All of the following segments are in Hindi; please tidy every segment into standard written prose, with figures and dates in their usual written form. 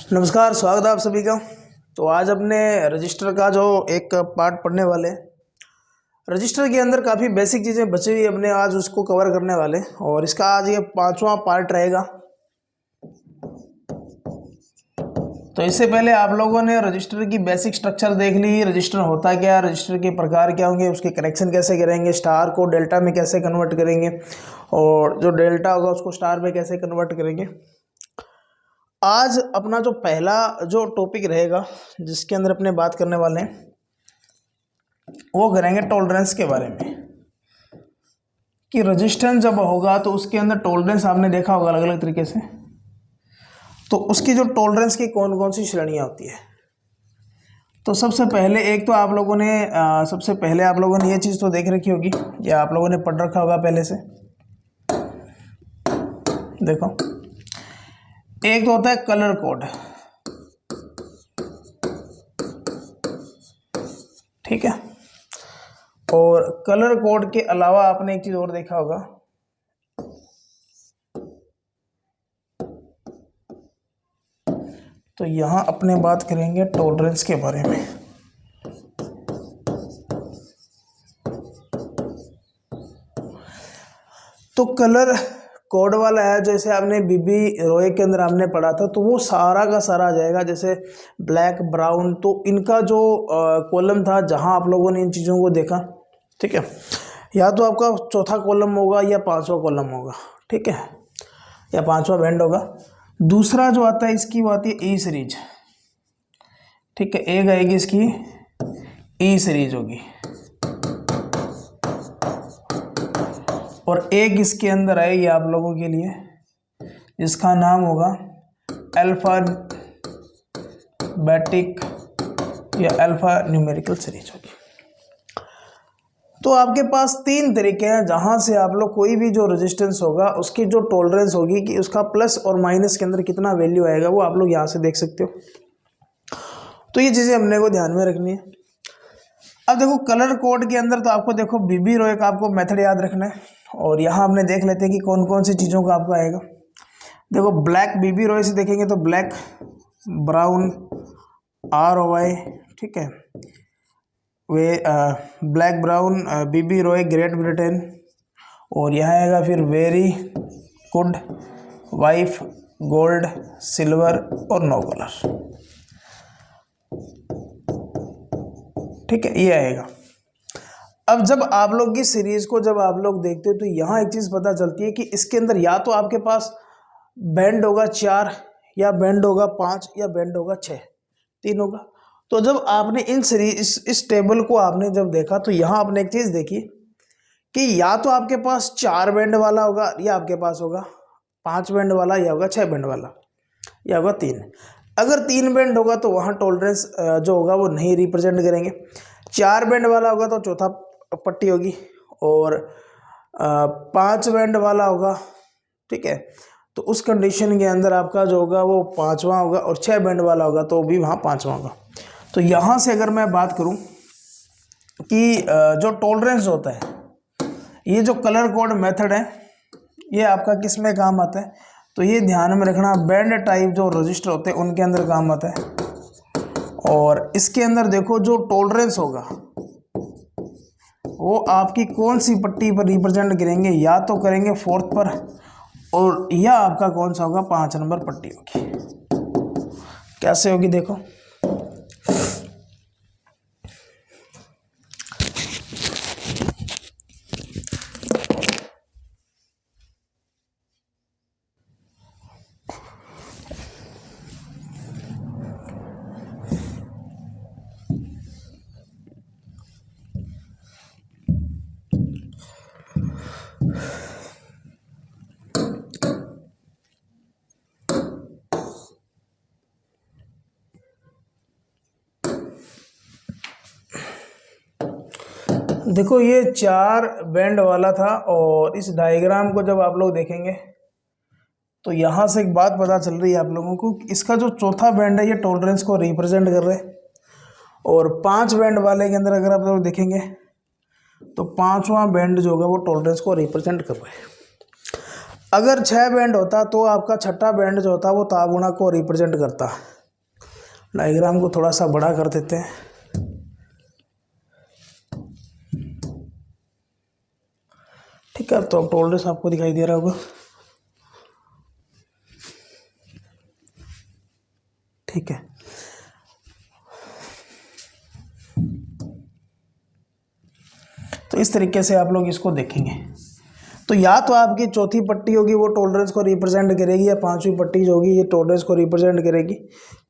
नमस्कार, स्वागत है आप सभी का। तो आज अपने रजिस्टर का जो एक पार्ट पढ़ने वाले हैं। रजिस्टर के अंदर काफ़ी बेसिक चीज़ें बची हुई अपने आज उसको कवर करने वाले, और इसका आज ये 5वां पार्ट रहेगा। तो इससे पहले आप लोगों ने रजिस्टर की बेसिक स्ट्रक्चर देख ली, रजिस्टर होता क्या, रजिस्टर के प्रकार क्या होंगे, उसके कनेक्शन कैसे करेंगे, स्टार को डेल्टा में कैसे कन्वर्ट करेंगे, और जो डेल्टा होगा उसको स्टार में कैसे कन्वर्ट करेंगे। आज अपना जो पहला जो टॉपिक रहेगा जिसके अंदर अपने बात करने वाले हैं वो करेंगे टॉलरेंस के बारे में, कि रजिस्टेंस जब होगा तो उसके अंदर टॉलरेंस आपने देखा होगा अलग अलग तरीके से। तो उसकी जो टॉलरेंस की कौन कौन सी श्रेणियाँ होती है। तो सबसे पहले एक तो आप लोगों ने ये चीज़ तो देख रखी होगी या आप लोगों ने पढ़ रखा होगा पहले से। देखो, एक तो होता है कलर कोड, ठीक है। और कलर कोड के अलावा आपने एक चीज और देखा होगा, तो यहां अपने बात करेंगे टॉलरेंस के बारे में। तो कलर कोड वाला है, जैसे आपने बीबी रॉय के अंदर आपने पढ़ा था, तो वो सारा का सारा आ जाएगा, जैसे ब्लैक ब्राउन। तो इनका जो कॉलम था जहां आप लोगों ने इन चीज़ों को देखा, ठीक है, या तो आपका चौथा कॉलम होगा या पांचवा कॉलम होगा, ठीक है, या पांचवा बैंड होगा। दूसरा जो आता है इसकी वो आती है ई सीरीज, ठीक है, एक आएगी इसकी ई सीरीज होगी, और एक इसके अंदर आएगी आप लोगों के लिए जिसका नाम होगा अल्फाबेटिक या अल्फा न्यूमेरिकल सीरीज होगी। तो आपके पास तीन तरीके हैं जहां से आप लोग कोई भी जो रेजिस्टेंस होगा उसकी जो टॉलरेंस होगी कि उसका प्लस और माइनस के अंदर कितना वैल्यू आएगा वो आप लोग यहां से देख सकते हो। तो ये चीज़ें हमने को ध्यान में रखनी है। अब देखो कलर कोड के अंदर तो आपको देखो बीबी रॉय का आपको मेथड याद रखना है, और यहाँ हमने देख लेते हैं कि कौन कौन सी चीज़ों का आपको आएगा। देखो ब्लैक बीबी रॉय से देखेंगे तो ब्लैक, ब्राउन ROY, ठीक है, वे ब्लैक ब्राउन बीबी रॉय ग्रेट ब्रिटेन, और यहाँ आएगा फिर very good, wife, gold, silver और नो कलर, ठीक है, ये आएगा। अब जब आप लोग की सीरीज को जब आप लोग देखते हो तो यहाँ एक चीज़ पता चलती है कि इसके अंदर या तो आपके पास बैंड होगा 4, या बैंड होगा 5, या बैंड होगा 6, 3 होगा। तो जब आपने इन सीरीज इस टेबल को आपने जब देखा तो यहाँ आपने एक चीज़ देखी कि या तो आपके पास 4 बैंड वाला होगा, या आपके पास होगा 5 बैंड वाला, या होगा 6 बैंड वाला, या होगा 3। अगर 3 बैंड होगा तो वहाँ टॉलरेंस जो होगा वो नहीं रिप्रेजेंट करेंगे। 4 बैंड वाला होगा तो चौथा पट्टी होगी, और 5 बैंड वाला होगा, ठीक है, तो उस कंडीशन के अंदर आपका जो होगा वो 5वां होगा, और 6 बैंड वाला होगा तो भी वहाँ 5वां होगा। तो यहाँ से अगर मैं बात करूँ कि जो टॉलरेंस होता है, ये जो कलर कोड मेथड है ये आपका किस में काम आता है, तो ये ध्यान में रखना, बैंड टाइप जो रजिस्टर होते हैं उनके अंदर काम आता है। और इसके अंदर देखो जो टॉलरेंस होगा वो आपकी कौन सी पट्टी पर रिप्रेजेंट करेंगे, या तो करेंगे 4th पर, और या आपका कौन सा होगा 5 नंबर पट्टी होगी। कैसे होगी देखो, देखो ये 4 बैंड वाला था, और इस डायग्राम को जब आप लोग देखेंगे तो यहाँ से एक बात पता चल रही है आप लोगों को कि इसका जो चौथा बैंड है ये टॉलरेंस को रिप्रेजेंट कर रहे हैं, और 5 बैंड वाले के अंदर अगर आप लोग देखेंगे तो 5वां बैंड जो होगा वो टॉलरेंस को रिप्रेजेंट कर रहे हैं। अगर 6 बैंड होता तो आपका छठा बैंड जो होता वो तागुणा को रिप्रेजेंट करता। डायग्राम को थोड़ा सा बड़ा कर देते हैं। ठीक है, तो अब टॉलरेंस आपको दिखाई दे रहा होगा। ठीक है, तो इस तरीके से आप लोग इसको देखेंगे। तो या तो आपकी चौथी पट्टी होगी वो टॉलरेंस को रिप्रेजेंट करेगी, या पांचवी पट्टी जो होगी ये टॉलरेंस को रिप्रेजेंट करेगी।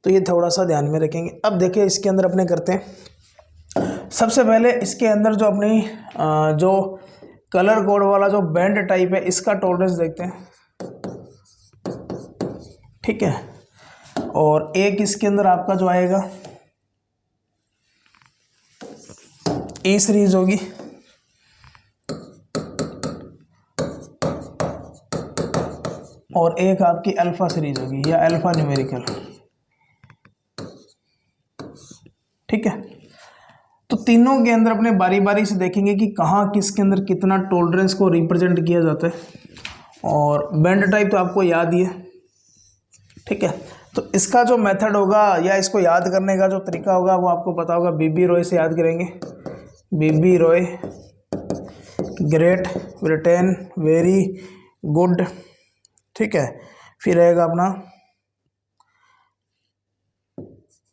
तो ये थोड़ा सा ध्यान में रखेंगे। अब देखिए इसके अंदर अपने करते हैं। सबसे पहले इसके अंदर जो अपनी जो कलर कोड वाला जो बैंड टाइप है इसका टॉलरेंस देखते हैं। ठीक है, और एक इसके अंदर आपका जो आएगा ए सीरीज होगी, और एक आपकी अल्फा सीरीज होगी या अल्फा न्यूमेरिकल। ठीक है, तो तीनों के अंदर अपने बारी बारी से देखेंगे कि कहाँ किसके अंदर कितना टॉलरेंस को रिप्रेजेंट किया जाता है। और बैंड टाइप तो आपको याद ही है। ठीक है, तो इसका जो मेथड होगा या इसको याद करने का जो तरीका होगा वो आपको पता होगा। बीबी रॉय से याद करेंगे। BB Roy, Great Britain, very good. ठीक है, फिर रहेगा अपना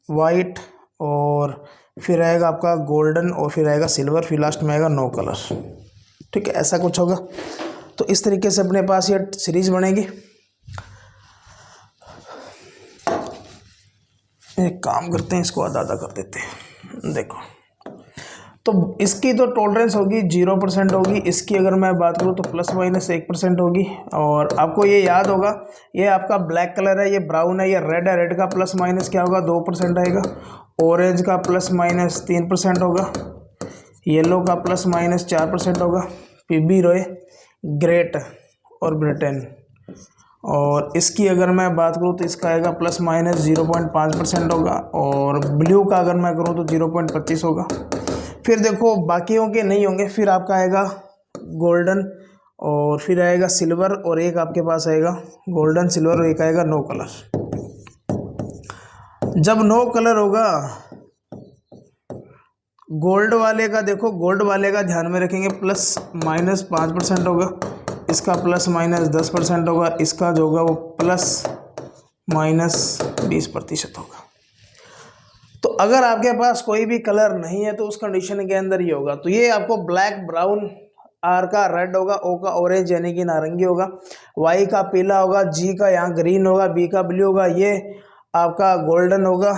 वाइट, और फिर आएगा आपका गोल्डन, और फिर आएगा सिल्वर, फिर लास्ट में आएगा नो कलर। ठीक है, ऐसा कुछ होगा। तो इस तरीके से अपने पास ये सीरीज बनेगी। एक काम करते हैं, इसको आधा आधा कर देते हैं। देखो, तो इसकी तो टॉलरेंस होगी 0% होगी। इसकी अगर मैं बात करूँ तो ±1% होगी। और आपको ये याद होगा, ये आपका ब्लैक कलर है, ये ब्राउन है, ये रेड है। रेड का प्लस माइनस क्या होगा, 2% आएगा। ऑरेंज का ±3% होगा। येलो का ±4% होगा। बीबी रॉय, ग्रेट और ब्रिटेन। और इसकी अगर मैं बात करूँ तो इसका आएगा ±0.5% होगा। और ब्लू का अगर मैं करूँ तो 0.25 होगा। फिर देखो बाकियों के नहीं होंगे। फिर आपका आएगा गोल्डन, और फिर आएगा सिल्वर, और एक आपके पास आएगा गोल्डन, सिल्वर, और एक आएगा नो कलर। जब नो कलर होगा गोल्ड वाले का, देखो गोल्ड वाले का ध्यान में रखेंगे, ±5% होगा। इसका ±10% होगा। इसका जो होगा वो ±20% होगा। तो अगर आपके पास कोई भी कलर नहीं है तो उस कंडीशन के अंदर ये होगा। तो ये आपको ब्लैक, ब्राउन, आर का रेड होगा, ओ का ऑरेंज यानी कि नारंगी होगा, वाई का पीला होगा, जी का यहाँ ग्रीन होगा, बी का ब्लू होगा, ये आपका गोल्डन होगा,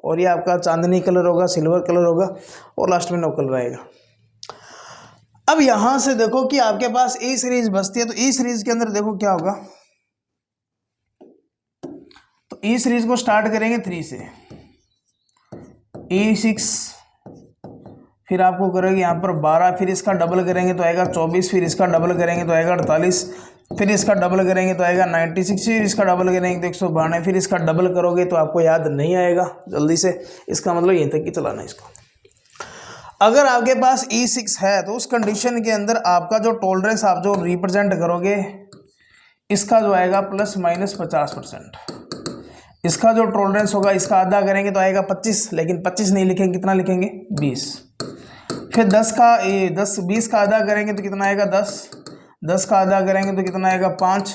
और ये आपका चांदनी कलर होगा, सिल्वर कलर होगा, और लास्ट में नो कलर आएगा। अब यहां से देखो कि आपके पास ई सीरीज बचती है। तो ई सीरीज के अंदर देखो क्या होगा। तो ई सीरीज को स्टार्ट करेंगे 3 से, E6, फिर आपको करेंगे यहाँ पर 12, फिर इसका डबल करेंगे तो आएगा 24, फिर इसका डबल करेंगे तो आएगा 48, फिर इसका डबल करेंगे तो आएगा 96, फिर इसका डबल करेंगे तो 192, फिर इसका डबल करोगे तो आपको याद नहीं आएगा जल्दी से। इसका मतलब यहीं तक कि चलाना इसको। अगर आपके पास E6 है तो उस कंडीशन के अंदर आपका जो टॉलरेंस आप जो रिप्रेजेंट करोगे इसका जो आएगा ±50%। इसका जो टॉलरेंस होगा इसका आधा करेंगे तो आएगा 25, लेकिन 25 नहीं लिखेंगे, कितना लिखेंगे 20। फिर 20 का आधा करेंगे तो कितना आएगा 10, 10 का आधा करेंगे तो कितना आएगा 5,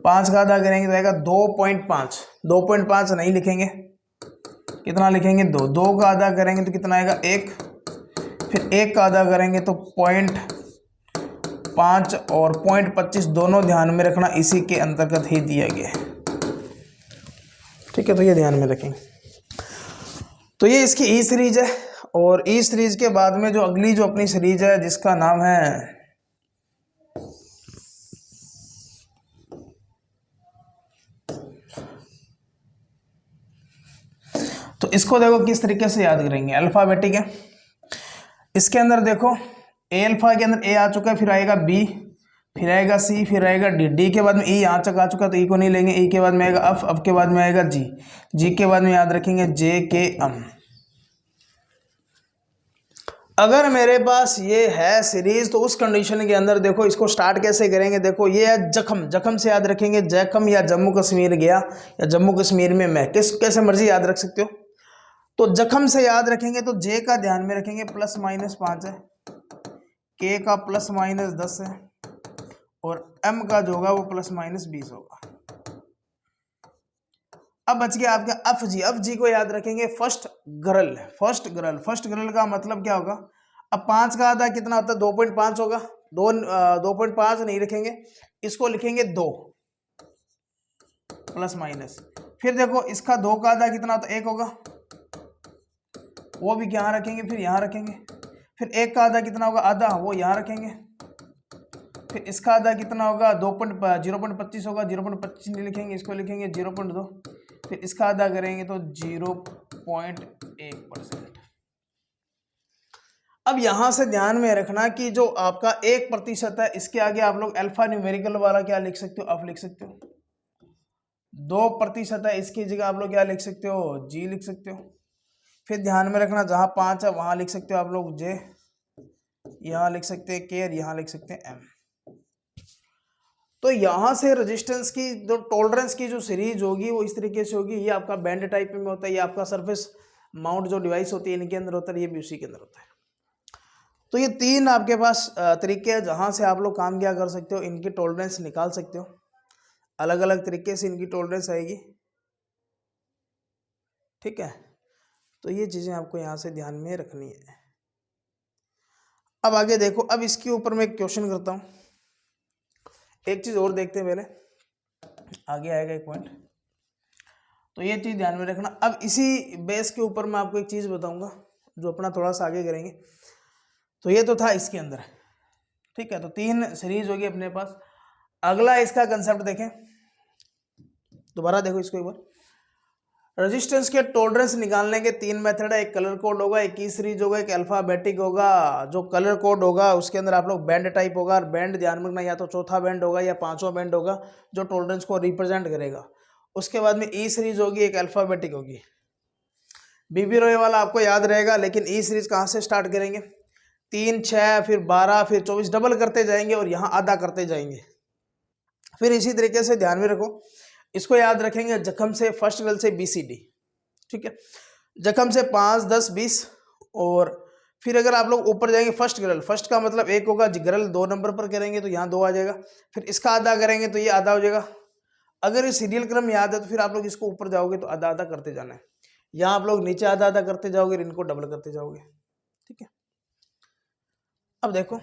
5 का आधा करेंगे तो आएगा 2.5, 2.5 नहीं लिखेंगे, कितना लिखेंगे 2, 2 का आधा करेंगे तो कितना आएगा 1, फिर 1 का आधा करेंगे तो 0.5 और 0.25 दोनों ध्यान में रखना, इसी के अंतर्गत ही दिया गया है। ठीक है, तो ये ध्यान में रखेंगे। तो ये इसकी ई सीरीज है। और ई सीरीज के बाद में जो अगली जो अपनी सीरीज है जिसका नाम है तो इसको देखो किस तरीके से याद करेंगे। अल्फाबेटिक है। इसके अंदर देखो ए अल्फा के अंदर ए आ चुका है, फिर आएगा बी, फिर आएगा सी, फिर आएगा डी, डी के बाद में ई यहाँ तक आ चुका तो ई को नहीं लेंगे, ई के बाद में आएगा अफ के बाद में आएगा जी, जी के बाद में याद रखेंगे जे के एम। अगर मेरे पास ये है सीरीज तो उस कंडीशन के अंदर देखो इसको स्टार्ट कैसे करेंगे। देखो ये है जखम, जखम से याद रखेंगे, जखम या जम्मू कश्मीर गया या जम्मू कश्मीर में मैं, कैसे मर्जी याद रख सकते हो। तो जखम से याद रखेंगे तो जे का ध्यान में रखेंगे +-5 है, के का +-10 है और एम का जो होगा वो +-20 होगा। अब बच गया आपका अफ जी। अफ जी को याद रखेंगे फर्स्ट गरल, फर्स्ट गरल। फर्स्ट गरल का मतलब क्या होगा, अब 5 का आधा कितना होता है, 2.5 होगा। 2.5 नहीं रखेंगे, इसको लिखेंगे 2 +-। फिर देखो इसका 2 का आधा कितना होता है, 1 होगा, वो भी यहाँ रखेंगे, फिर यहाँ रखेंगे। फिर 1 का आधा कितना होगा, आधा, वो यहाँ रखेंगे। फिर इसका आधा कितना होगा, 0.25 होगा, 0.25 नहीं लिखेंगे, इसको लिखेंगे 0.2। फिर इसका आधा करेंगे तो 0.1%। अब यहां से ध्यान में रखना कि जो आपका 1% है, इसके आगे आप लोग अल्फा न्यूमेरिकल वाला क्या लिख सकते हो, अफ लिख सकते हो। 2% है, इसकी जगह आप लोग क्या लिख सकते हो, जी लिख सकते हो। फिर ध्यान में रखना जहां 5 है वहां लिख सकते हो आप लोग जे, यहां लिख सकते हैं के और यहां लिख सकते हैं एम। तो यहां से रेजिस्टेंस की जो टॉलरेंस की जो सीरीज होगी वो इस तरीके से होगी। ये आपका बैंड टाइप में होता है, ये आपका सरफेस माउंट जो डिवाइस होती है इनके अंदर होता है, ये भी उसी के अंदर होता है। तो ये 3 आपके पास तरीके हैं जहां से आप लोग काम क्या कर सकते हो, इनकी टॉलरेंस निकाल सकते हो। अलग अलग तरीके से इनकी टॉलरेंस आएगी, ठीक है। तो ये चीजें आपको यहां से ध्यान में रखनी है। अब आगे देखो, अब इसके ऊपर मैं एक क्वेश्चन करता हूं, एक चीज और देखते हैं, पहले आगे आएगा एक पॉइंट, तो ये चीज ध्यान में रखना। अब इसी बेस के ऊपर मैं आपको एक चीज बताऊंगा जो अपना थोड़ा सा आगे करेंगे। तो ये तो था इसके अंदर, ठीक है। तो 3 सीरीज होगी अपने पास। अगला इसका कंसेप्ट देखें, दोबारा देखो इसको एक बार। रेजिस्टेंस के टॉलरेंस निकालने के 3 मेथड है, एक कलर कोड होगा, एक की सीरीज होगा, एक अल्फाबेटिक होगा। जो कलर कोड होगा उसके अंदर आप लोग बैंड टाइप होगा, और बैंड ध्यान में रखना या तो चौथा बैंड होगा या 5वां बैंड होगा जो टॉलरेंस को रिप्रेजेंट करेगा। उसके बाद में ई सीरीज होगी, एक अल्फाबेटिक होगी। बीबी रॉय वाला आपको याद रहेगा, लेकिन ई सीरीज कहाँ से स्टार्ट करेंगे, 3, 6, फिर 12, फिर 24, डबल करते जाएंगे और यहाँ आधा करते जाएंगे। फिर इसी तरीके से ध्यान में रखो, इसको याद रखेंगे जखम से फर्स्ट गरल से BCD, ठीक है। जखम से 5, 10, 20, और फिर अगर आप लोग ऊपर जाएंगे फर्स्ट गरल, फर्स्ट का मतलब 1 होगा, गरल 2 नंबर पर करेंगे तो यहाँ 2 आ जाएगा। फिर इसका आधा करेंगे तो ये आधा हो जाएगा। अगर ये सीरियल क्रम याद है तो फिर आप लोग इसको ऊपर जाओगे तो आधा आधा करते जाना है। यहाँ आप लोग नीचे आधा आधा करते जाओगे, इनको डबल करते जाओगे, ठीक है। अब देखो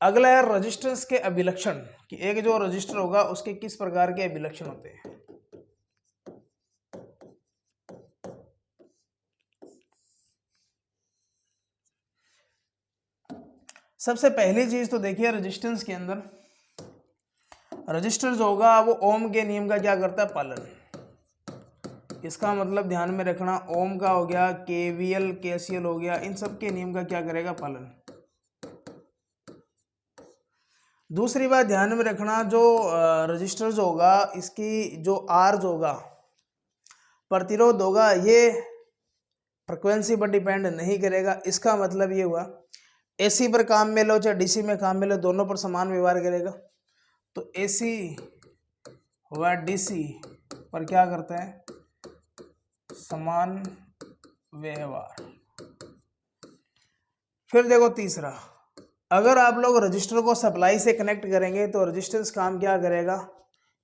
अगला है रजिस्टेंस के अभिलक्षण, कि एक जो रजिस्टर होगा उसके किस प्रकार के अभिलक्षण होते हैं। सबसे पहली चीज तो देखिए, रेजिस्टेंस के अंदर रजिस्टर जो होगा वो ओम के नियम का क्या करता है, पालन। इसका मतलब ध्यान में रखना, ओम का हो गया, KVL KCL हो गया, इन सब के नियम का क्या करेगा, पालन। दूसरी बात ध्यान में रखना, जो रजिस्टर जो होगा इसकी जो आर जो होगा, प्रतिरोध होगा, ये फ्रिक्वेंसी पर डिपेंड नहीं करेगा। इसका मतलब ये हुआ AC पर काम में लो चाहे DC में काम में लो, दोनों पर समान व्यवहार करेगा। तो AC व DC पर क्या करता है, समान व्यवहार। फिर देखो तीसरा, अगर आप लोग रजिस्टर को सप्लाई से कनेक्ट करेंगे तो रजिस्टेंस काम क्या करेगा,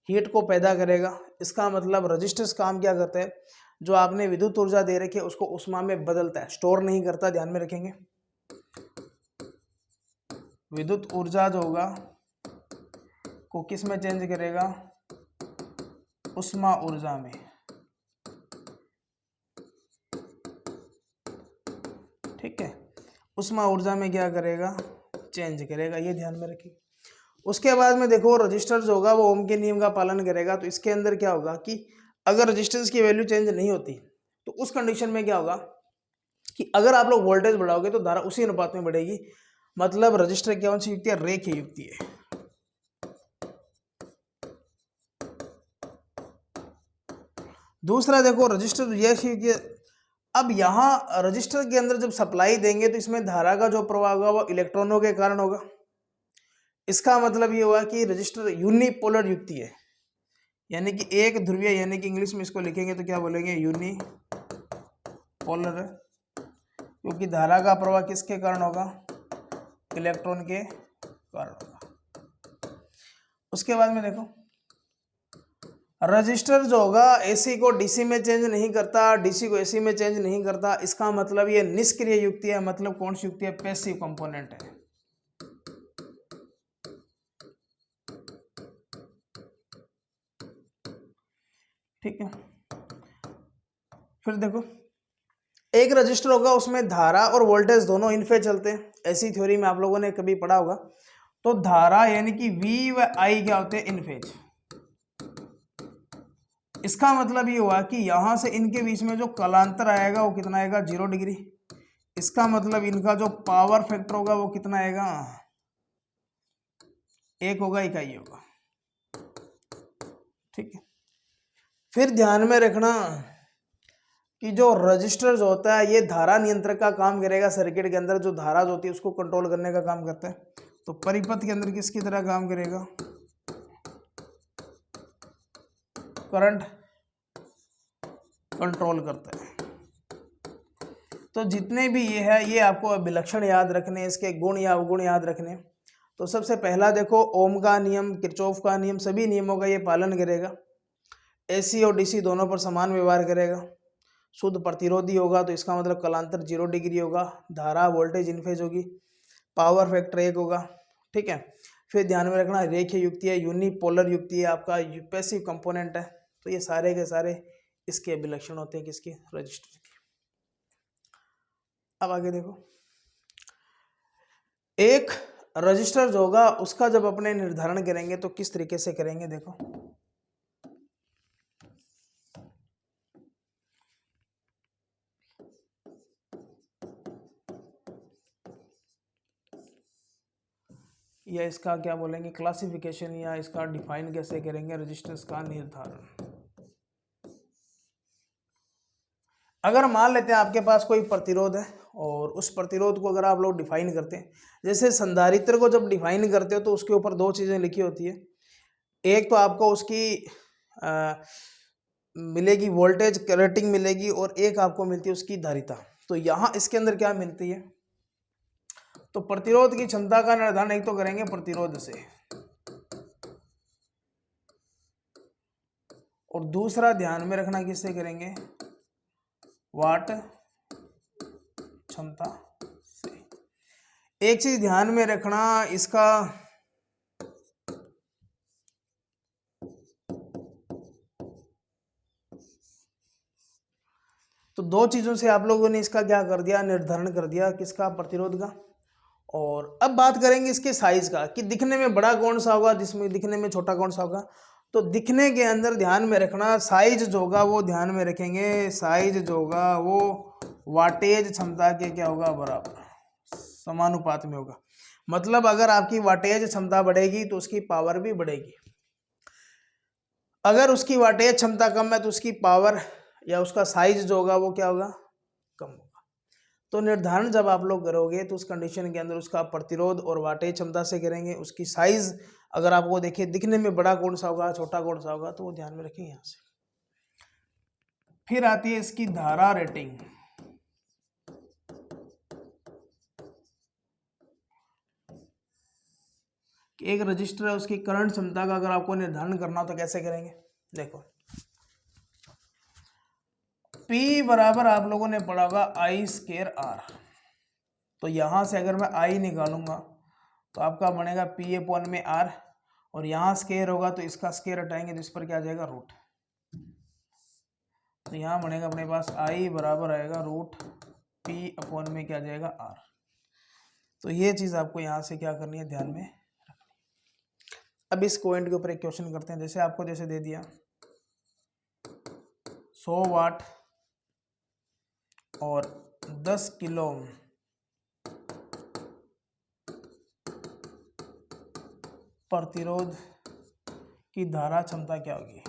हीट को पैदा करेगा। इसका मतलब रजिस्टेंस काम क्या करता है, जो आपने विद्युत ऊर्जा दे रखी है उसको उष्मा में बदलता है, स्टोर नहीं करता, ध्यान में रखेंगे। विद्युत ऊर्जा जो होगा को किस में चेंज करेगा, उष्मा ऊर्जा में, ठीक है। उष्मा ऊर्जा में क्या करेगा, चेंज करेगा, ये ध्यान में रखिए। उसके बाद में देखो रजिस्टर जो होगा वो ओम के नियम का पालन करेगा। तो इसके अंदर क्या होगा कि अगर रजिस्टेंस की वैल्यू चेंज नहीं होती तो उस कंडीशन में क्या होगा कि अगर आप लोग वोल्टेज बढ़ाओगे तो धारा उसी अनुपात में बढ़ेगी। मतलब रजिस्टर कौन सी युक्ति है, रेखीय युक्ति है। दूसरा देखो रजिस्टर, यह अब यहाँ रजिस्टर के अंदर जब सप्लाई देंगे तो इसमें धारा का जो प्रवाह होगा वो इलेक्ट्रॉनों के कारण होगा। इसका मतलब ये हुआ कि रजिस्टर यूनिपोलर युक्ति है, यानी कि एक ध्रुवीय, यानी कि इंग्लिश में इसको लिखेंगे तो क्या बोलेंगे, यूनिपोलर है, क्योंकि धारा का प्रवाह किसके कारण होगा, इलेक्ट्रॉन के कारण होगा। उसके बाद में देखो रजिस्टर जो होगा एसी को डीसी में चेंज नहीं करता, डीसी को एसी में चेंज नहीं करता। इसका मतलब ये निष्क्रिय युक्ति है, मतलब कौन सी युक्ति है, पैसिव कंपोनेंट है। ठीक है, फिर देखो एक रजिस्टर होगा उसमें धारा और वोल्टेज दोनों इन फेज चलते हैं। ऐसी थ्योरी में आप लोगों ने कभी पढ़ा होगा। तो धारा यानी कि V व I क्या होते हैं, इन फेज। इसका मतलब ये हुआ कि यहां से इनके बीच में जो कालांतर आएगा वो कितना आएगा, 0 डिग्री। इसका मतलब इनका जो पावर फैक्टर होगा वो कितना आएगा, 1 होगा, इकाई होगा। ठीक है, फिर ध्यान में रखना कि जो रजिस्टर जो होता है ये धारा नियंत्रक का काम करेगा। सर्किट के अंदर जो धारा जो होती है उसको कंट्रोल करने का काम करता है। तो परिपथ के अंदर किसकी तरह काम करेगा, करंट कंट्रोल करता है। तो जितने भी ये है ये आपको अभिलक्षण याद रखने, इसके गुण या अवगुण याद रखने। तो सबसे पहला देखो ओम का नियम, किरचॉफ का नियम, सभी नियमों का ये पालन करेगा। एसी और डीसी दोनों पर समान व्यवहार करेगा। शुद्ध प्रतिरोधी होगा तो इसका मतलब कलांतर 0 डिग्री होगा। धारा वोल्टेज इन फेज होगी। पावर फैक्टर 1 होगा। ठीक है, फिर ध्यान में रखना रेखीय युक्ति है, यूनिपोलर युक्ति है, आपका पैसिव कंपोनेंट है। तो ये सारे के सारे इसके अभिलक्षण होते हैं किसके, रजिस्टर के। अब आगे देखो एक रजिस्टर जो होगा उसका जब अपने निर्धारण करेंगे तो किस तरीके से करेंगे, देखो या इसका क्या बोलेंगे क्लासिफिकेशन, या इसका डिफाइन कैसे करेंगे रजिस्टर्स का निर्धारण। अगर मान लेते हैं आपके पास कोई प्रतिरोध है और उस प्रतिरोध को अगर आप लोग डिफाइन करते हैं, जैसे संधारित्र को जब डिफाइन करते हो तो उसके ऊपर 2 चीज़ें लिखी होती है। एक तो आपको उसकी मिलेगी वोल्टेज रेटिंग मिलेगी और एक आपको मिलती है उसकी धारिता। तो यहाँ इसके अंदर क्या मिलती है, तो प्रतिरोध की क्षमता का निर्धारण एक तो करेंगे प्रतिरोध से, और दूसरा ध्यान में रखना किससे करेंगे, वाट क्षमता से। एक चीज ध्यान में रखना, इसका तो 2 चीजों से आप लोगों ने इसका क्या कर दिया, निर्धारण कर दिया किसका, प्रतिरोध का। और अब बात करेंगे इसके साइज का कि दिखने में बड़ा कौन सा होगा, जिसमें दिखने में छोटा कौन सा होगा। तो दिखने के अंदर ध्यान में रखना साइज जो होगा वो ध्यान में रखेंगे, साइज जो होगा वो वाटेज क्षमता के क्या होगा, बराबर समानुपात में होगा। मतलब अगर आपकी वाटेज क्षमता बढ़ेगी तो उसकी पावर भी बढ़ेगी। अगर उसकी वाटेज क्षमता कम है तो उसकी पावर या उसका साइज जो होगा वो क्या होगा, कम होगा। तो निर्धारण जब आप लोग करोगे तो उस कंडीशन के अंदर उसका प्रतिरोध और वाटेज क्षमता से करेंगे। उसकी साइज अगर आपको देखिए दिखने में बड़ा कौन सा होगा, छोटा कौन सा होगा, तो वो ध्यान में रखेंगे यहाँ से। फिर आती है इसकी धारा रेटिंग। एक रजिस्टर है उसकी करंट क्षमता का अगर आपको निर्धारण करना हो तो कैसे करेंगे, देखो P बराबर आप लोगों ने पढ़ा होगा I²R। तो यहां से अगर मैं I निकालूंगा तो आपका बनेगा P/R, और यहाँ स्केयर होगा तो इसका स्केयर हटाएंगे तो इस पर क्या आ जाएगा, रूट। तो यहाँ बनेगा अपने पास I बराबर आएगा रूट P/में क्या जाएगा, R। तो ये चीज आपको यहाँ से क्या करनी है, ध्यान में रखनी। अब इस पॉइंट के ऊपर एक क्वेश्चन करते हैं। जैसे आपको जैसे दे दिया 100 वाट और 10 किलो प्रतिरोध की धारा क्षमता क्या होगी।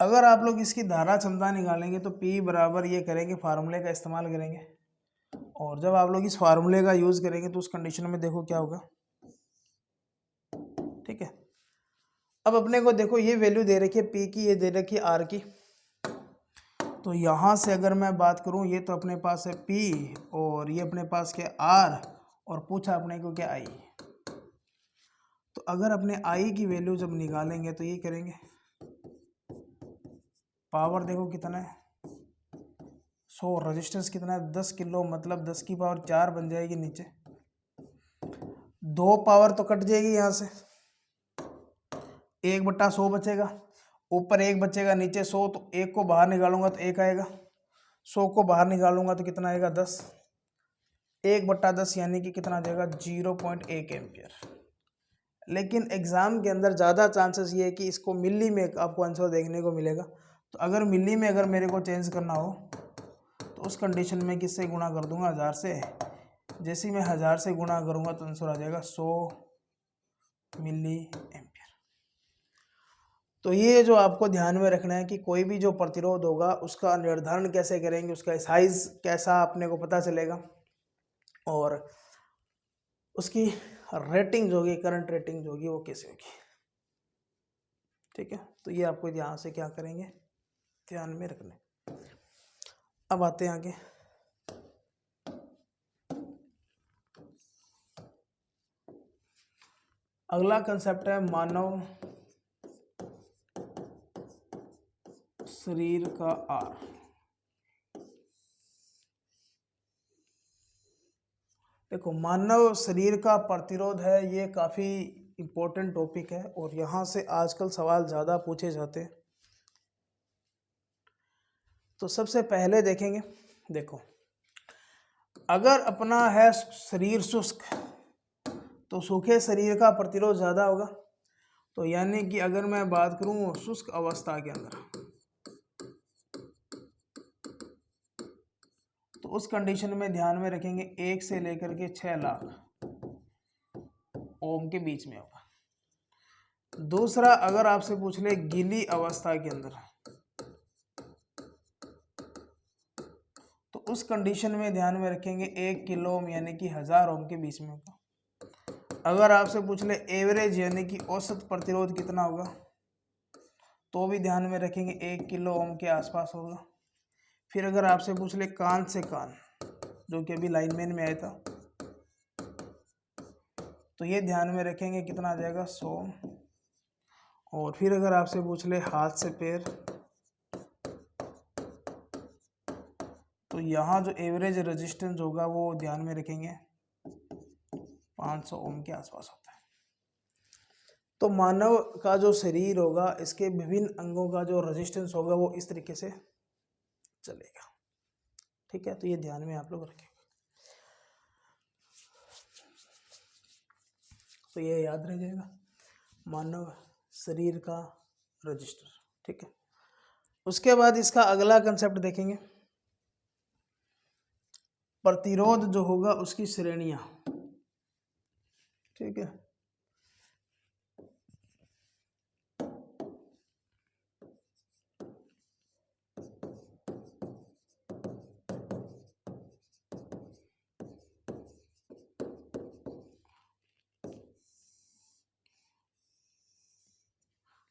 अगर आप लोग इसकी धारा क्षमता निकालेंगे तो P बराबर ये करेंगे, फार्मूले का इस्तेमाल करेंगे, और जब आप लोग इस फार्मूले का यूज़ करेंगे तो उस कंडीशन में देखो क्या होगा। ठीक है, अब अपने को देखो ये वैल्यू दे रखी है P की, ये दे रखी है R की। तो यहाँ से अगर मैं बात करूँ, ये तो अपने पास है P और ये अपने पास क्या R, और पूछा अपने को क्या I। तो अगर अपने I की वैल्यू जब निकालेंगे तो ये करेंगे, पावर देखो कितना है 100, रेजिस्टेंस कितना है 10 किलो, मतलब 10 की पावर 4 बन जाएगी नीचे। 2 पावर तो कट जाएगी यहाँ से, 1/100 बचेगा, ऊपर 1 बचेगा, नीचे 100, तो 1 को बाहर निकालूंगा तो 1 आएगा, 100 को बाहर निकालूंगा तो कितना आएगा 10, 1/10 यानी कि कितना आ जाएगा 0.1 एम्पियर। लेकिन एग्जाम के अंदर ज़्यादा चांसेस ये है कि इसको मिली में आपको आंसर देखने को मिलेगा। तो अगर मिली में अगर मेरे को चेंज करना हो तो उस कंडीशन में किससे गुणा कर दूंगा, 1000 से। जैसे ही मैं 1000 से गुणा करूंगा तो आंसर आ जाएगा 100 मिली एम्पियर। तो ये जो आपको ध्यान में रखना है कि कोई भी जो प्रतिरोध होगा उसका निर्धारण कैसे करेंगे, उसका साइज कैसा अपने को पता चलेगा, और उसकी रेटिंग जो होगी, करंट रेटिंग जो होगी वो कैसे होगी। ठीक है, तो ये आपको यहाँ से क्या करेंगे, ध्यान में रखना। अब आते हैं आगे। अगला कंसेप्ट है मानव शरीर का आर। देखो, मानव शरीर का प्रतिरोध है, ये काफ़ी इम्पोर्टेंट टॉपिक है और यहाँ से आजकल सवाल ज़्यादा पूछे जाते हैं। तो सबसे पहले देखेंगे, देखो अगर अपना है शरीर शुष्क तो सूखे शरीर का प्रतिरोध ज़्यादा होगा। तो यानी कि अगर मैं बात करूँ शुष्क अवस्था के अंदर, तो उस कंडीशन में ध्यान में रखेंगे 1 से लेकर के 6 लाख ओम के बीच में होगा। दूसरा, अगर आपसे पूछ ले गीली अवस्था के अंदर, तो उस कंडीशन में ध्यान में रखेंगे 1 किलो ओम यानी कि 1000 ओम के बीच में होगा। अगर आपसे पूछ ले एवरेज यानी कि औसत प्रतिरोध कितना होगा, तो भी ध्यान में रखेंगे 1 किलो ओम के आसपास होगा। फिर अगर आपसे पूछ ले कान से कान, जो कि अभी लाइनमैन में आया था, तो ये ध्यान में रखेंगे कितना आ जाएगा 100। और फिर अगर आपसे पूछ ले हाथ से पैर, तो यहाँ जो एवरेज रेजिस्टेंस होगा वो ध्यान में रखेंगे 500 ओम के आसपास होता है। तो मानव का जो शरीर होगा, इसके विभिन्न अंगों का जो रेजिस्टेंस होगा वो इस तरीके से चलेगा। ठीक है, तो ये ध्यान में आप लोग रखेंगे, तो ये याद रह जाएगा, मानव शरीर का रजिस्टर। ठीक है, उसके बाद इसका अगला कंसेप्ट देखेंगे, प्रतिरोध जो होगा उसकी श्रेणियां। ठीक है,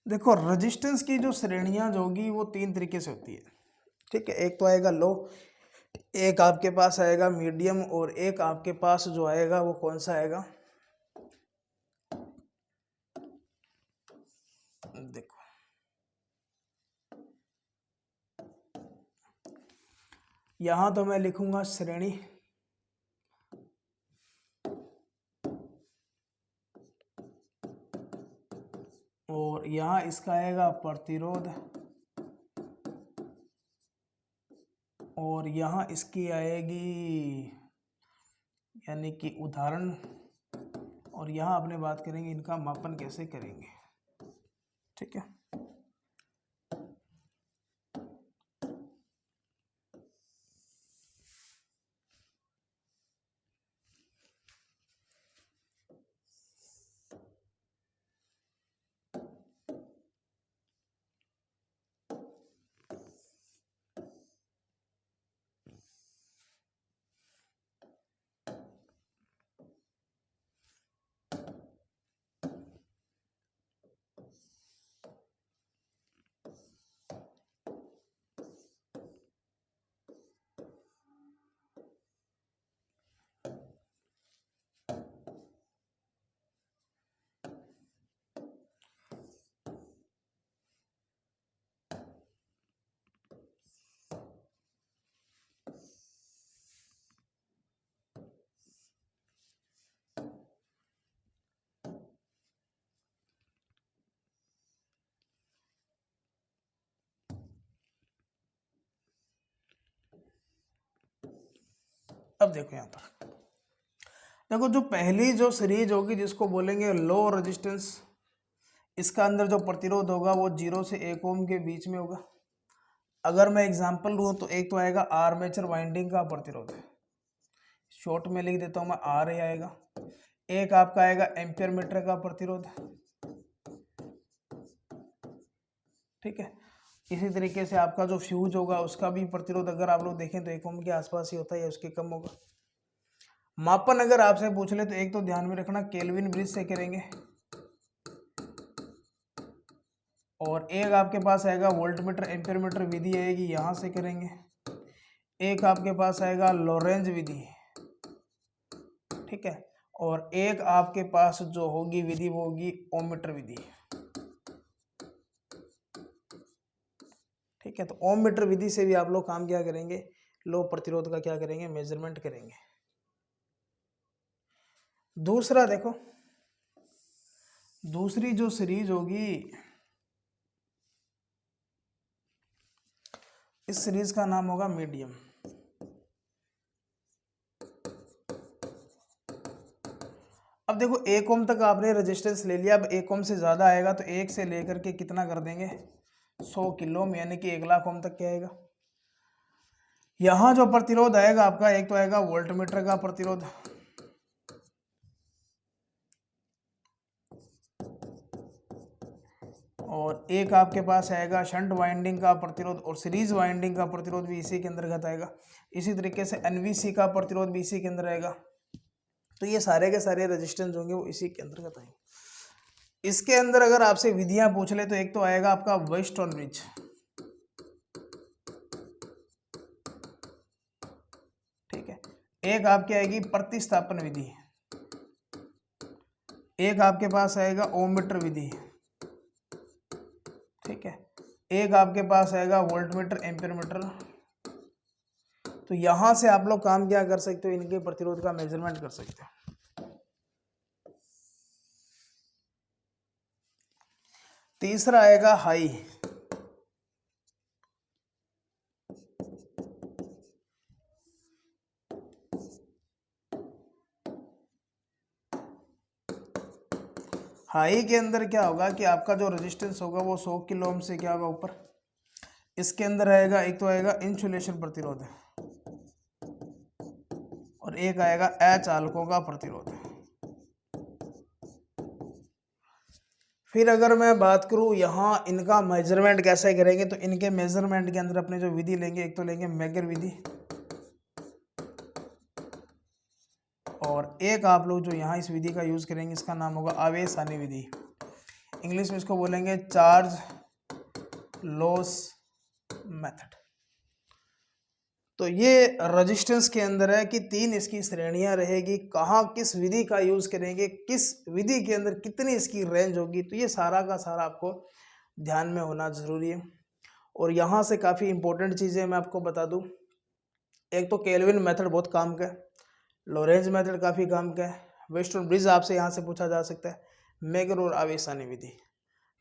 देखो रेजिस्टेंस की जो श्रेणियां जो होगी वो 3 तरीके से होती है। ठीक है, एक तो आएगा लो, एक आपके पास आएगा मीडियम, और एक आपके पास जो आएगा वो कौन सा आएगा, देखो यहां तो मैं लिखूंगा श्रेणी, और यहां इसका आएगा प्रतिरोध, और यहाँ इसकी आएगी यानी कि उदाहरण, और यहाँ अपने बात करेंगे इनका मापन कैसे करेंगे। ठीक है, अब देखो यहाँ पर, देखो जो पहली जो सीरीज होगी जिसको बोलेंगे लो रेजिस्टेंस, इसका अंदर जो प्रतिरोध होगा वो 0 से 1 ओम के बीच में होगा। अगर मैं एग्जांपल लूँ तो एक तो आएगा आर्मेचर वाइंडिंग का प्रतिरोध, शॉर्ट में लिख देता हूँ मैं, आर ए आएगा। एक आपका आएगा एम्पियर मीटर का प्रतिरोध, ठीक है। इसी तरीके से आपका जो फ्यूज होगा उसका भी प्रतिरोध अगर आप लोग देखें तो 1 ओम के आसपास ही होता है या उसके कम होगा। मापन अगर आपसे पूछ ले तो एक तो ध्यान में रखना केल्विन ब्रिज से करेंगे, और एक आपके पास आएगा वोल्ट मीटर एम्पियर मीटर विधि आएगी, यहाँ से करेंगे। एक आपके पास आएगा लोरेंज विधि, ठीक है। और एक आपके पास जो होगी विधि वो होगी ओम मीटर विधि, ठीक है। तो ओम मीटर विधि से भी आप लोग काम क्या करेंगे, लो प्रतिरोध का क्या करेंगे, मेजरमेंट करेंगे। दूसरा देखो, दूसरी जो सीरीज होगी, इस सीरीज का नाम होगा मीडियम। अब देखो 1 ओम तक आपने रेजिस्टेंस ले लिया, अब 1 ओम से ज़्यादा आएगा तो 1 से लेकर के कितना कर देंगे, 100 किलो ओम, यानी कि 1 लाख ओम तक क्या आएगा। यहाँ जो प्रतिरोध आएगा आपका, एक तो आएगा वोल्ट मीटर का प्रतिरोध, और एक आपके पास आएगा शंट वाइंडिंग का प्रतिरोध, और सीरीज वाइंडिंग का प्रतिरोध भी इसी के अंतर्गत आएगा। इसी तरीके से एनवीसी का प्रतिरोध भी इसी के अंदर आएगा। तो ये सारे के सारे रेजिस्टेंस होंगे वो इसी के अंतर्गत आएंगे। इसके अंदर अगर आपसे विधियां पूछ ले तो एक तो आएगा आपका वेस्टर्न ब्रिज, ठीक है। एक आपकी आएगी प्रतिस्थापन विधि, एक आपके पास आएगा ओम मीटर विधि, ठीक है। एक आपके पास आएगा वोल्ट मीटर एम्पियर मीटर। तो यहां से आप लोग काम क्या कर सकते हो, इनके प्रतिरोध का मेजरमेंट कर सकते हो। तीसरा आएगा हाई, हाई के अंदर क्या होगा कि आपका जो रेजिस्टेंस होगा वो 100 किलो ओम से क्या होगा ऊपर। इसके अंदर आएगा एक तो आएगा इंसुलेशन प्रतिरोध, और एक आएगा अचालकों का प्रतिरोध। फिर अगर मैं बात करूं यहाँ इनका मेजरमेंट कैसे करेंगे, तो इनके मेजरमेंट के अंदर अपने जो विधि लेंगे, एक तो लेंगे मैगर विधि, और एक आप लोग जो यहाँ इस विधि का यूज करेंगे इसका नाम होगा आवेश हानि विधि। इंग्लिश में इसको बोलेंगे चार्ज लॉस मेथड। तो ये रेजिस्टेंस के अंदर है कि 3 इसकी श्रेणियां रहेगी, कहाँ किस विधि का यूज करेंगे, किस विधि के अंदर कितनी इसकी रेंज होगी, तो ये सारा का सारा आपको ध्यान में होना जरूरी है। और यहाँ से काफ़ी इंपॉर्टेंट चीज़ें मैं आपको बता दूँ, एक तो केल्विन मेथड बहुत काम का है, लोरेंज मेथड काफ़ी काम का है, वेस्टर्न ब्रिज आपसे यहाँ से पूछा जा सकता है, मैगर और आवेश हानि विधि।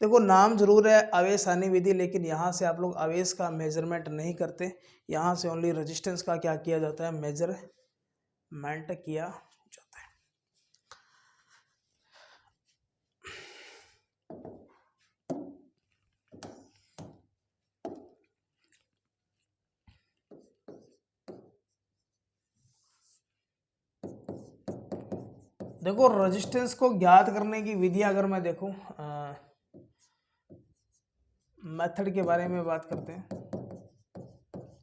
देखो नाम जरूर है आवेश हानि विधि, लेकिन यहाँ से आप लोग आवेश का मेजरमेंट नहीं करते, यहाँ से ओनली रेजिस्टेंस का क्या किया जाता है, मेजरमेंट किया जाता है। देखो रेजिस्टेंस को ज्ञात करने की विधि अगर मैं देखूं, मेथड के बारे में बात करते हैं।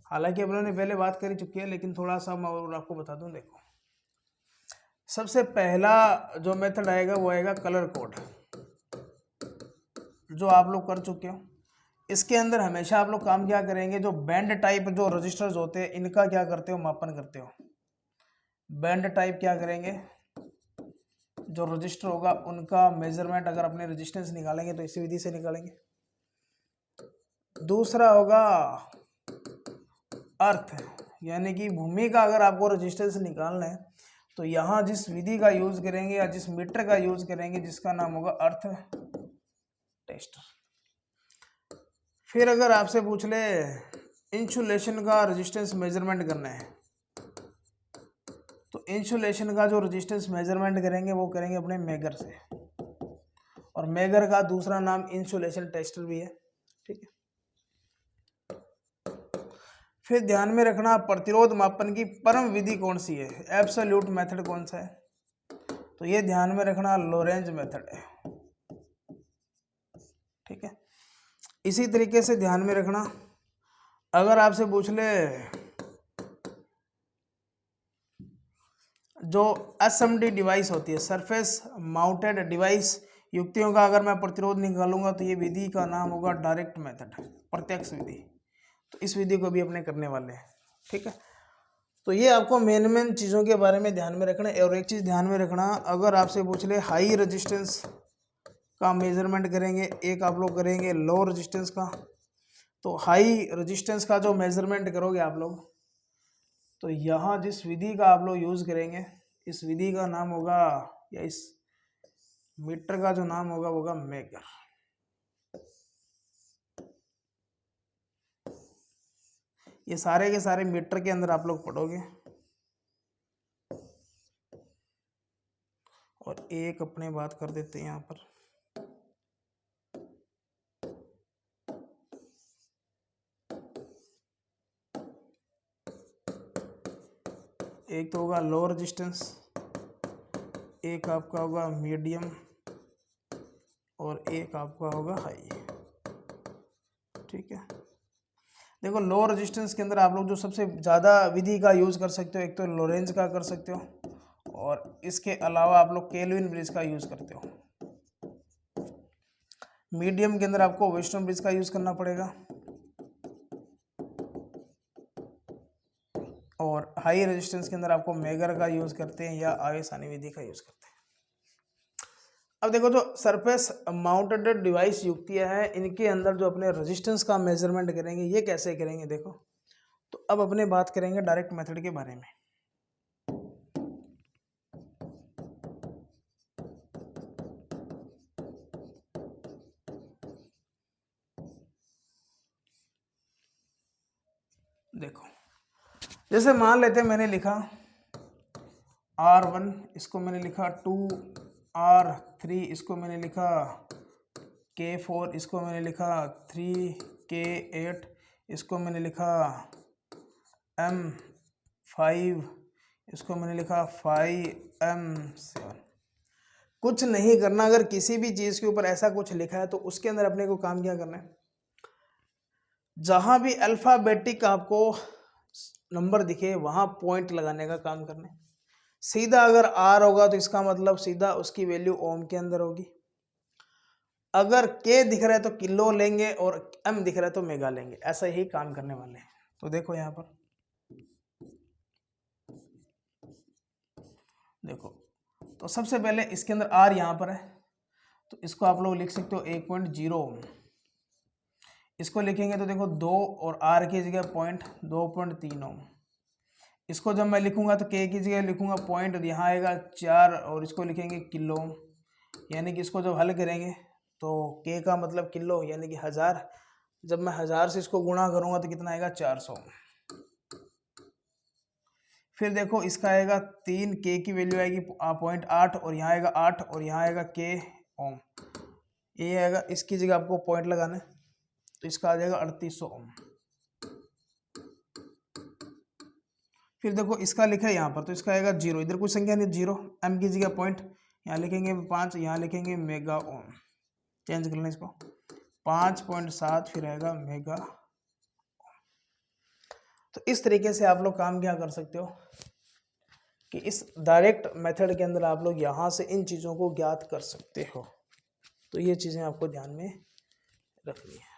हालांकि हम लोगों ने पहले बात करी चुकी है, लेकिन थोड़ा सा मैं और आपको बता दूं। देखो सबसे पहला जो मेथड आएगा वो आएगा कलर कोड, जो आप लोग कर चुके हो। इसके अंदर हमेशा आप लोग काम क्या करेंगे, जो बैंड टाइप जो रजिस्टर्स होते हैं इनका क्या करते हो, मापन करते हो। बैंड टाइप क्या करेंगे, जो रजिस्टर होगा उनका मेजरमेंट अगर अपने रेजिस्टेंस निकालेंगे तो इसी विधि से निकालेंगे। दूसरा होगा अर्थ, यानी कि भूमि का अगर आपको रेजिस्टेंस निकालना है तो यहाँ जिस विधि का यूज करेंगे या जिस मीटर का यूज करेंगे जिसका नाम होगा अर्थ टेस्टर। फिर अगर आपसे पूछ ले इंसुलेशन का रेजिस्टेंस मेजरमेंट करना है तो इंसुलेशन का जो रेजिस्टेंस मेजरमेंट करेंगे वो करेंगे अपने मेगर से, और मेगर का दूसरा नाम इंसुलेशन टेस्टर भी है, ठीक है। फिर ध्यान में रखना प्रतिरोध मापन की परम विधि कौन सी है, एब्सोल्यूट मेथड कौन सा है, तो ये ध्यान में रखना लोरेंज मेथड है, ठीक है। इसी तरीके से ध्यान में रखना, अगर आपसे पूछ ले जो एसएमडी डिवाइस होती है, सरफेस माउंटेड डिवाइस युक्तियों का अगर मैं प्रतिरोध निकालूंगा तो ये विधि का नाम होगा डायरेक्ट मेथड, प्रत्यक्ष विधि। तो इस विधि को भी अपने करने वाले हैं, ठीक है। तो ये आपको मेन चीज़ों के बारे में ध्यान में रखना है। और एक चीज़ ध्यान में रखना, अगर आपसे पूछ ले हाई रेजिस्टेंस का मेजरमेंट करेंगे, एक आप लोग करेंगे लो रेजिस्टेंस का, तो हाई रेजिस्टेंस का जो मेजरमेंट करोगे आप लोग, तो यहाँ जिस विधि का आप लोग यूज़ करेंगे, इस विधि का नाम होगा, या इस मीटर का जो नाम होगा वो होगा मेगर। ये सारे के सारे मीटर के अंदर आप लोग पढ़ोगे। और एक अपने बात कर देते हैं यहाँ पर, एक तो होगा लो रेजिस्टेंस, एक आपका होगा मीडियम, और एक आपका होगा हाई, ठीक है। देखो लो रेजिस्टेंस के अंदर आप लोग जो सबसे ज़्यादा विधि का यूज़ कर सकते हो, एक तो लोरेंज का कर सकते हो, और इसके अलावा आप लोग केल्विन ब्रिज का यूज़ करते हो। मीडियम के अंदर आपको वेस्टर्न ब्रिज का यूज़ करना पड़ेगा, और हाई रेजिस्टेंस के अंदर आपको मेगर का यूज़ करते हैं या आवेशानी विधि का यूज़ करते हैं। अब देखो जो सरफेस माउंटेड डिवाइस युक्तियाँ हैं, इनके अंदर जो अपने रेजिस्टेंस का मेजरमेंट करेंगे, ये कैसे करेंगे देखो। तो अब अपने बात करेंगे डायरेक्ट मेथड के बारे में। देखो जैसे मान लेते हैं मैंने लिखा R1, इसको मैंने लिखा 2, R3 इसको मैंने लिखा K4, इसको मैंने लिखा 3, K8 इसको मैंने लिखा M5, इसको मैंने लिखा 5, M7। कुछ नहीं करना, अगर किसी भी चीज़ के ऊपर ऐसा कुछ लिखा है तो उसके अंदर अपने को काम क्या करना है, जहाँ भी अल्फ़ाबेटिक आपको नंबर दिखे वहाँ पॉइंट लगाने का काम करना है। सीधा अगर R होगा तो इसका मतलब सीधा उसकी वैल्यू ओम के अंदर होगी, अगर K दिख रहा है तो किलो लेंगे, और M दिख रहा है तो मेगा लेंगे, ऐसा ही काम करने वाले हैं। तो देखो यहाँ पर देखो, तो सबसे पहले इसके अंदर R यहाँ पर है, तो इसको आप लोग लिख सकते हो 1.0 ओम। इसको लिखेंगे तो देखो 2 और R की जगह पॉइंट 2.3 ओम। इसको जब मैं लिखूंगा तो K की जगह लिखूंगा पॉइंट, और यहाँ आएगा 4, और इसको लिखेंगे किलो, यानी कि इसको जब हल करेंगे तो K का मतलब किलो यानी कि 1000, जब मैं 1000 से इसको गुणा करूंगा तो कितना आएगा 400। फिर देखो इसका आएगा 3, K की वैल्यू आएगी 0.8, और यहाँ आएगा 8, और यहाँ आएगा K ओम, ये आएगा, इसकी जगह आपको पॉइंट लगाना है, तो इसका आ जाएगा 3800 ओम। फिर देखो इसका लिखा है यहाँ पर, तो इसका आएगा 0, इधर कोई संख्या नहीं, 0, M की जगह पॉइंट, यहाँ लिखेंगे 5, यहाँ लिखेंगे मेगा ओम, चेंज कर लें इसको 5.7, फिर आएगा मेगा। तो इस तरीके से आप लोग काम क्या कर सकते हो कि इस डायरेक्ट मेथड के अंदर आप लोग यहाँ से इन चीज़ों को ज्ञात कर सकते हो। तो ये चीज़ें आपको ध्यान में रखनी है।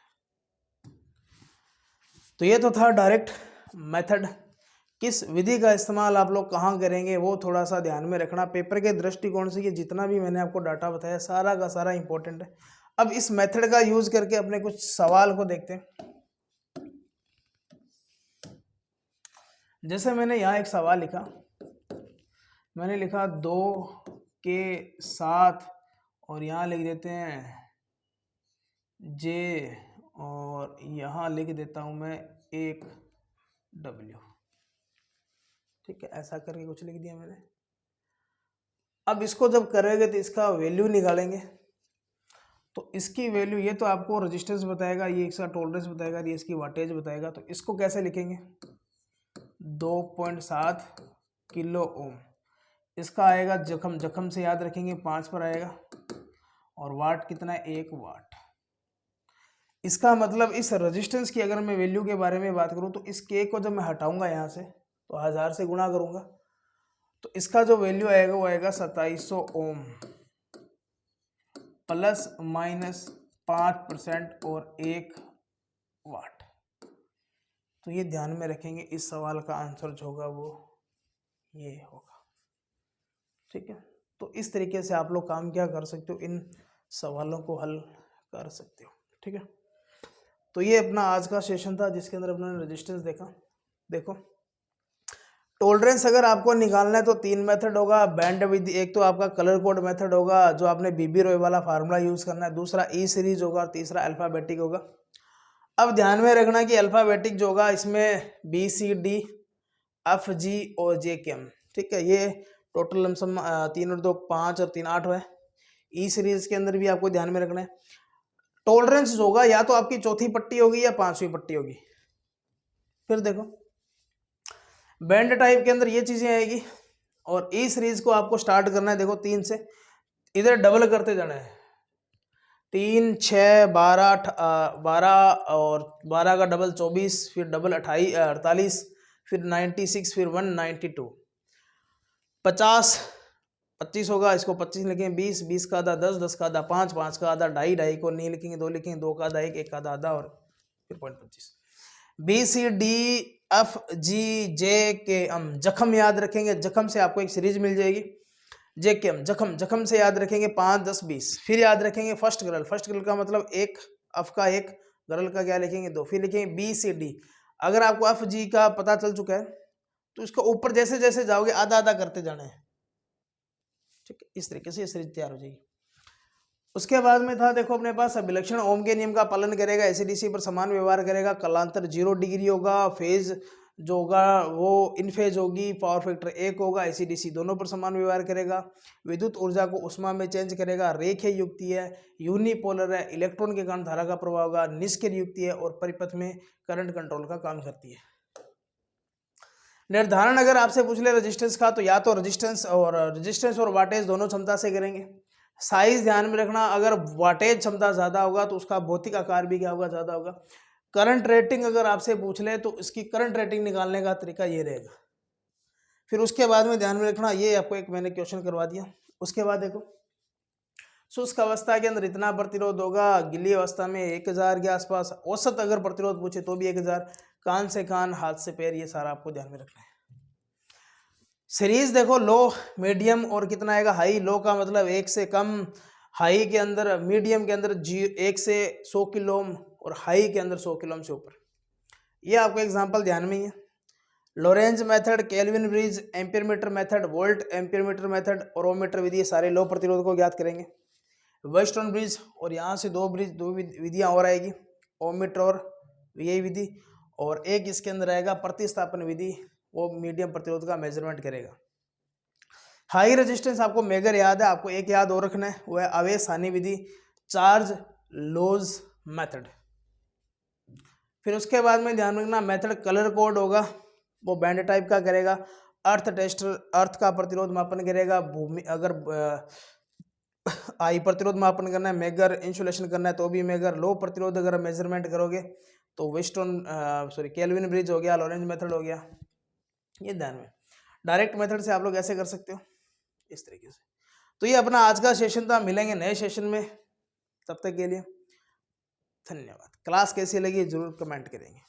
तो ये तो था डायरेक्ट मेथड। किस विधि का इस्तेमाल आप लोग कहाँ करेंगे वो थोड़ा सा ध्यान में रखना। पेपर के दृष्टिकोण से ये जितना भी मैंने आपको डाटा बताया सारा का सारा इंपॉर्टेंट है। अब इस मेथड का यूज करके अपने कुछ सवाल को देखते हैं। जैसे मैंने यहाँ एक सवाल लिखा, मैंने लिखा 2 के 7 और यहाँ लिख देते हैं जे, और यहाँ लिख देता हूँ मैं 1 W। ठीक है, ऐसा करके कुछ लिख दिया मैंने। अब इसको जब करेंगे तो इसका वैल्यू निकालेंगे, तो इसकी वैल्यू, ये तो आपको रेजिस्टेंस बताएगा, ये इसका टॉलरेंस बताएगा, ये इसकी वाटेज बताएगा। तो इसको कैसे लिखेंगे, 2.7 किलो ओम। इसका आएगा जखम, जखम से याद रखेंगे 5 पर आएगा, और वाट कितना है, 1 वाट। इसका मतलब इस रेजिस्टेंस की अगर मैं वैल्यू के बारे में बात करूं तो इस के को जब मैं हटाऊंगा यहाँ से तो 1000 से गुणा करूंगा, तो इसका जो वैल्यू आएगा वो आएगा 2700 ओम प्लस माइनस 5% और 1 वाट। तो ये ध्यान में रखेंगे, इस सवाल का आंसर जो होगा वो ये होगा। ठीक है, तो इस तरीके से आप लोग काम क्या कर सकते हो, इन सवालों को हल कर सकते हो। ठीक है, तो ये अपना आज का सेशन था जिसके अंदर अपने रेजिस्टेंस देखा। देखो, टॉलरेंस अगर आपको निकालना है तो 3 मेथड होगा बैंड विधि, एक तो आपका कलर कोड मेथड होगा जो आपने बीबी रॉय वाला फार्मूला यूज करना है, दूसरा ई सीरीज होगा, और तीसरा अल्फाबेटिक होगा। अब ध्यान में रखना कि अल्फाबेटिक जो होगा इसमें B C D F G और जे के एम। ठीक है, ये टोटल लमसम 3 और 2 5 और 3 8 है। ई सीरीज के अंदर भी आपको ध्यान में रखना है। टॉलरेंस जो होगा या तो आपकी चौथी पट्टी होगी या 5वीं पट्टी होगी। फिर देखो, बैंड टाइप के अंदर ये चीजें आएगी, और ई सीरीज को आपको स्टार्ट करना है, देखो 3 से इधर डबल करते जाना है, 3 6 12 12 और 12 का डबल 24, फिर डबल 48, फिर 96, फिर 192, 50 25 होगा, इसको 25 लिखेंगे, 20 20 का आधा 10 10 का आधा 5 5 का आधा 2.5 2.5 को नहीं लिखेंगे, 2 लिखेंगे, 2 का आधा 1 1 का आधा आधा, और फिर 0.25। B C D F G J K M, जखम याद रखेंगे, जखम से आपको एक सीरीज मिल जाएगी। जे के एम जखम, जखम से याद रखेंगे 5 10 20। फिर याद रखेंगे फर्स्ट गरल, फर्स्ट गरल का मतलब एक, अफ का एक, गरल का क्या लिखेंगे 2। फिर लिखेंगे बी सी डी। अगर आपको एफ जी का पता चल चुका है तो इसको ऊपर जैसे जैसे जाओगे आधा आधा करते जाना है। ठीक है, इस तरीके से ये सीरीज तैयार हो जाएगी। उसके बाद में था, देखो अपने पास अभिलक्षण ओम के नियम का पालन करेगा, एसीडीसी पर समान व्यवहार करेगा, कलांतर 0 डिग्री होगा, फेज जो होगा वो इन फेज होगी, पावर फैक्टर 1 होगा, एसीडीसी दोनों पर समान व्यवहार करेगा, विद्युत ऊर्जा को उष्मा में चेंज करेगा, रेखीय युक्ति है, यूनिपोलर है, इलेक्ट्रॉन के कारण धारा का प्रभाव होगा, निष्क्रिय युक्ति है, और परिपथ में करंट कंट्रोल का काम करती है। निर्धारण अगर आपसे पूछ ले रेजिस्टेंस का, तो या तो रेजिस्टेंस और वाटेज दोनों क्षमता से करेंगे। साइज ध्यान में रखना, अगर वाटेज क्षमता ज्यादा होगा तो उसका भौतिक आकार भी क्या होगा, ज्यादा होगा। करंट रेटिंग अगर आपसे पूछ ले तो इसकी करंट रेटिंग निकालने का तरीका ये रहेगा। फिर उसके बाद में ध्यान में रखना, ये आपको एक मैंने क्वेश्चन करवा दिया। उसके बाद देखो, शुष्क अवस्था के अंदर इतना प्रतिरोध होगा, गिली अवस्था में 1000 के आसपास, औसत अगर प्रतिरोध पूछे तो भी 1000, कान से कान हाथ से पैर, ये सारा आपको ध्यान में रखना है। सीरीज देखो, लो मीडियम और कितना आएगा, हाई। लो का मतलब 1 से कम, हाई के अंदर, मीडियम के अंदर 1 से 100 किलो ओम, और हाई के अंदर 100 किलो ओम से ऊपर। ये आपको एग्जांपल ध्यान में ही है। Lorentz method, kelvin bridge, ampere meter method, volt ampere meter method और ओम मीटर विधि, सारे लो प्रतिरोध को ज्ञात करेंगे। वेस्टर्न ब्रिज, और यहाँ से दो विधियां और आएगी, ओम मीटर और यही विधि, और एक इसके अंदर आएगा प्रतिस्थापन विधि, वो मीडियम प्रतिरोध का मेजरमेंट करेगा। हाई रेजिस्टेंस आपको मेगर याद है, आपको एक याद और रखना है, वो है आवेश हानि विधि, चार्ज लॉज मेथड। फिर उसके बाद में ध्यान रखना, मेथड कलर कोड होगा, वो बैंड टाइप का करेगा। अर्थ टेस्टर, अर्थ का प्रतिरोध मापन करेगा। भूमि, अगर आई प्रतिरोध मापन करना है, मेगर इंसुलेशन करना है तो भी मेगर। लो प्रतिरोध अगर मेजरमेंट करोगे तो वेस्टर्न केल्विन ब्रिज हो गया, लोरेंज मेथड हो गया, ये ध्यान में। डायरेक्ट मेथड से आप लोग ऐसे कर सकते हो इस तरीके से। तो ये अपना आज का सेशन था, मिलेंगे नए सेशन में, तब तक के लिए धन्यवाद। क्लास कैसी लगी जरूर कमेंट करेंगे।